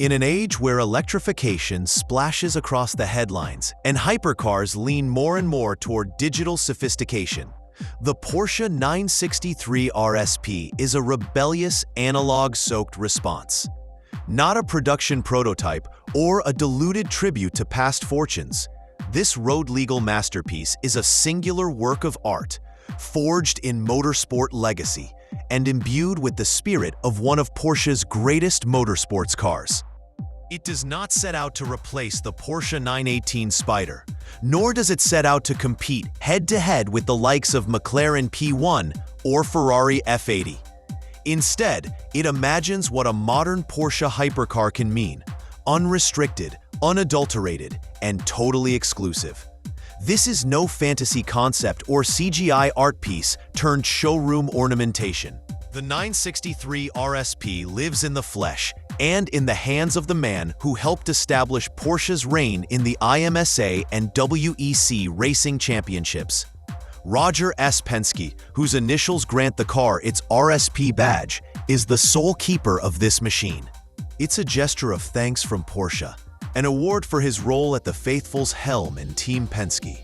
In an age where electrification splashes across the headlines and hypercars lean more and more toward digital sophistication, the Porsche 963 RSP is a rebellious, analog-soaked response. Not a production prototype or a diluted tribute to past fortunes, this road-legal masterpiece is a singular work of art, forged in motorsport legacy and imbued with the spirit of one of Porsche's greatest motorsports cars. It does not set out to replace the Porsche 918 Spider, nor does it set out to compete head-to-head with the likes of McLaren P1 or Ferrari F80. Instead, it imagines what a modern Porsche hypercar can mean: unrestricted, unadulterated, and totally exclusive. This is no fantasy concept or CGI art piece turned showroom ornamentation. The 963 RSP lives in the flesh and in the hands of the man who helped establish Porsche's reign in the IMSA and WEC racing championships. Roger S. Penske, whose initials grant the car its RSP badge, is the sole keeper of this machine. It's a gesture of thanks from Porsche, an award for his role at the faithful's helm in Team Penske.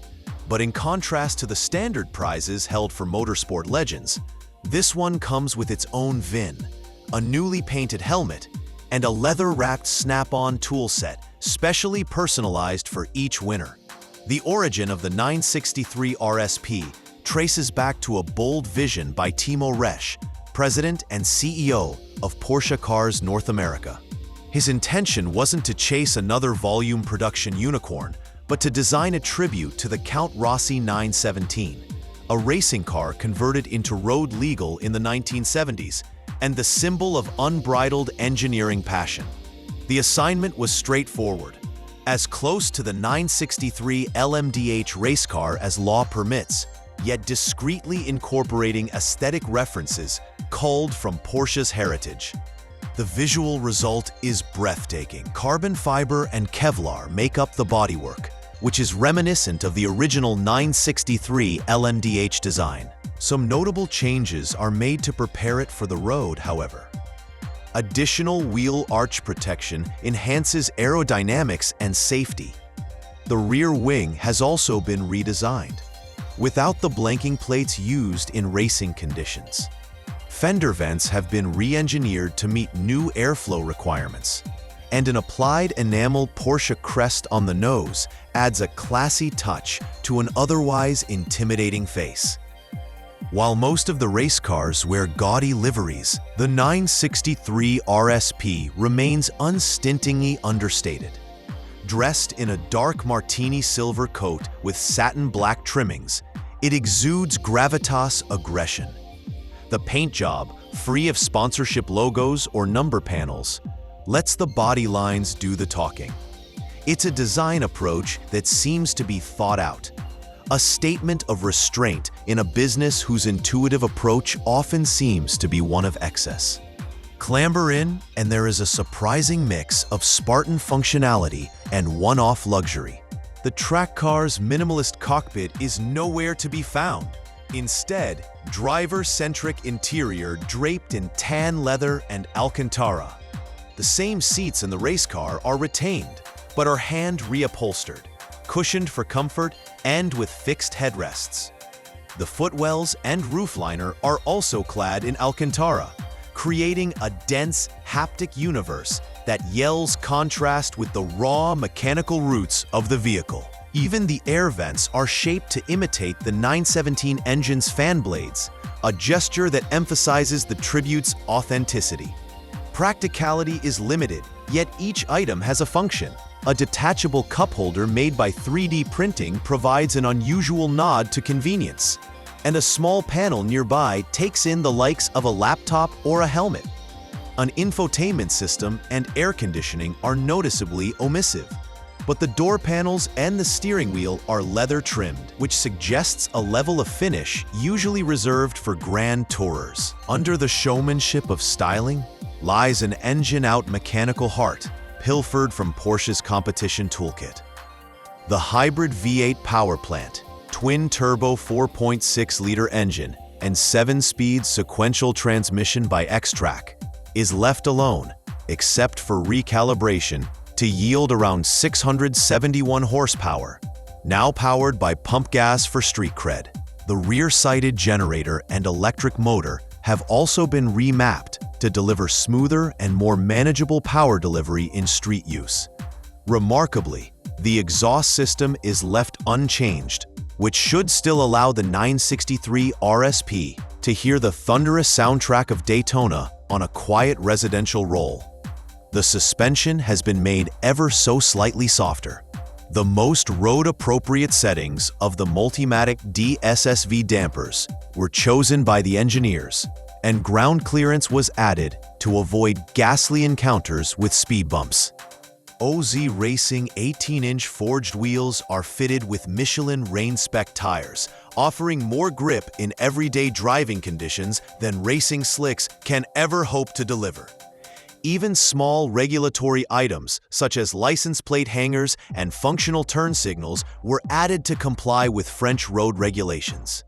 But in contrast to the standard prizes held for motorsport legends, this one comes with its own VIN, a newly painted helmet, and a leather-wrapped snap-on tool set specially personalized for each winner. The origin of the 963 RSP traces back to a bold vision by Timo Resch, president and CEO of Porsche Cars North America. His intention wasn't to chase another volume production unicorn, but to design a tribute to the Count Rossi 917, a racing car converted into road legal in the 1970s and the symbol of unbridled engineering passion. The assignment was straightforward: as close to the 963 LMDH race car as law permits, yet discreetly incorporating aesthetic references culled from Porsche's heritage. The visual result is breathtaking. Carbon fiber and Kevlar make up the bodywork, which is reminiscent of the original 963 LMDH design. Some notable changes are made to prepare it for the road, however. Additional wheel arch protection enhances aerodynamics and safety. The rear wing has also been redesigned, without the blanking plates used in racing conditions. Fender vents have been re-engineered to meet new airflow requirements, and an applied enamel Porsche crest on the nose adds a classy touch to an otherwise intimidating face. While most of the race cars wear gaudy liveries, the 963 RSP remains unstintingly understated. Dressed in a dark martini silver coat with satin black trimmings, it exudes gravitas aggression. The paint job, free of sponsorship logos or number panels, lets the body lines do the talking. It's a design approach that seems to be thought out, a statement of restraint in a business whose intuitive approach often seems to be one of excess. Clamber in, and there is a surprising mix of Spartan functionality and one-off luxury. The track car's minimalist cockpit is nowhere to be found. Instead, driver-centric interior draped in tan leather and Alcantara. The same seats in the race car are retained, but are hand reupholstered, cushioned for comfort and with fixed headrests. The footwells and roofliner are also clad in Alcantara, creating a dense, haptic universe that yells contrast with the raw mechanical roots of the vehicle. Even the air vents are shaped to imitate the 917 engine's fan blades, a gesture that emphasizes the tribute's authenticity. Practicality is limited, yet each item has a function. A detachable cup holder made by 3D printing provides an unusual nod to convenience, and a small panel nearby takes in the likes of a laptop or a helmet. An infotainment system and air conditioning are noticeably omissive, but the door panels and the steering wheel are leather trimmed, which suggests a level of finish usually reserved for grand tourers. Under the showmanship of styling lies an engine-out mechanical heart, pilfered from Porsche's competition toolkit. The hybrid V8 power plant, twin-turbo 4.6-liter engine, and 7-speed sequential transmission by X-Track is left alone except for recalibration, to yield around 671 horsepower, now powered by pump gas for street cred. The rear-sided generator and electric motor have also been remapped to deliver smoother and more manageable power delivery in street use. Remarkably, the exhaust system is left unchanged, which should still allow the 963 RSP to hear the thunderous soundtrack of Daytona on a quiet residential roll. The suspension has been made ever so slightly softer. The most road-appropriate settings of the Multimatic DSSV dampers were chosen by the engineers, and ground clearance was added to avoid ghastly encounters with speed bumps. OZ Racing 18-inch forged wheels are fitted with Michelin rain-spec tires, offering more grip in everyday driving conditions than racing slicks can ever hope to deliver. Even small regulatory items, such as license plate hangers and functional turn signals, were added to comply with French road regulations.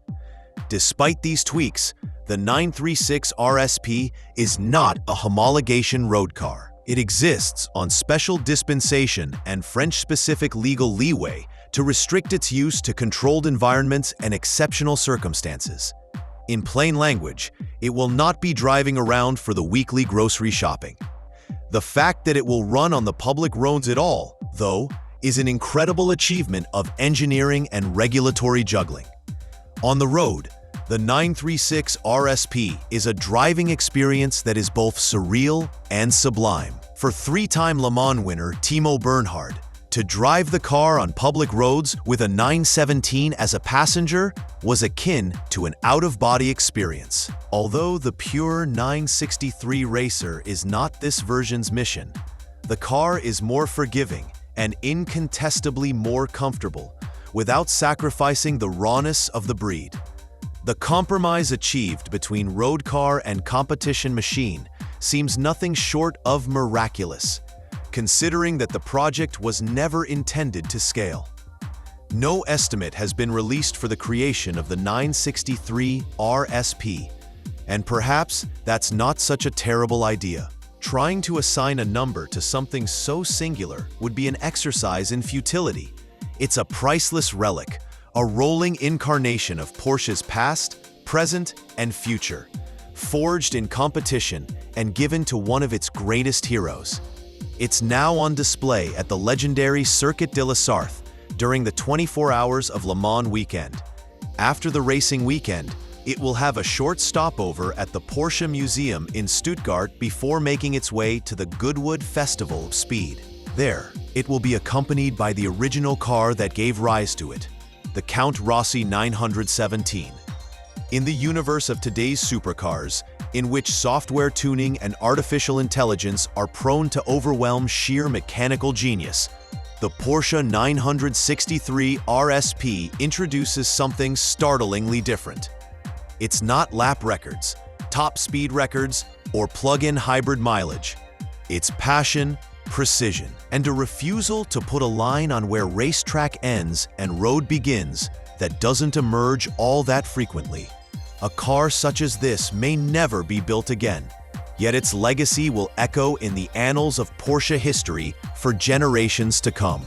Despite these tweaks, the 936 RSP is not a homologation road car. It exists on special dispensation and French-specific legal leeway to restrict its use to controlled environments and exceptional circumstances. In plain language, it will not be driving around for the weekly grocery shopping. The fact that it will run on the public roads at all, though, is an incredible achievement of engineering and regulatory juggling. On the road, the 936 RSP is a driving experience that is both surreal and sublime. For three-time Le Mans winner Timo Bernhard, to drive the car on public roads with a 917 as a passenger was akin to an out-of-body experience. Although the pure 963 racer is not this version's mission, the car is more forgiving and incontestably more comfortable, without sacrificing the rawness of the breed. The compromise achieved between road car and competition machine seems nothing short of miraculous, considering that the project was never intended to scale. No estimate has been released for the creation of the 963 RSP, and perhaps that's not such a terrible idea. Trying to assign a number to something so singular would be an exercise in futility. It's a priceless relic, a rolling incarnation of Porsche's past, present, and future, forged in competition and given to one of its greatest heroes. It's now on display at the legendary Circuit de la Sarthe during the 24 Hours of Le Mans weekend. After the racing weekend, it will have a short stopover at the Porsche Museum in Stuttgart before making its way to the Goodwood Festival of Speed. There, it will be accompanied by the original car that gave rise to it, the Count Rossi 917. In the universe of today's supercars, in which software tuning and artificial intelligence are prone to overwhelm sheer mechanical genius, the Porsche 963 RSP introduces something startlingly different. It's not lap records, top speed records, or plug-in hybrid mileage. It's passion, precision, and a refusal to put a line on where racetrack ends and road begins that doesn't emerge all that frequently. A car such as this may never be built again, yet its legacy will echo in the annals of Porsche history for generations to come.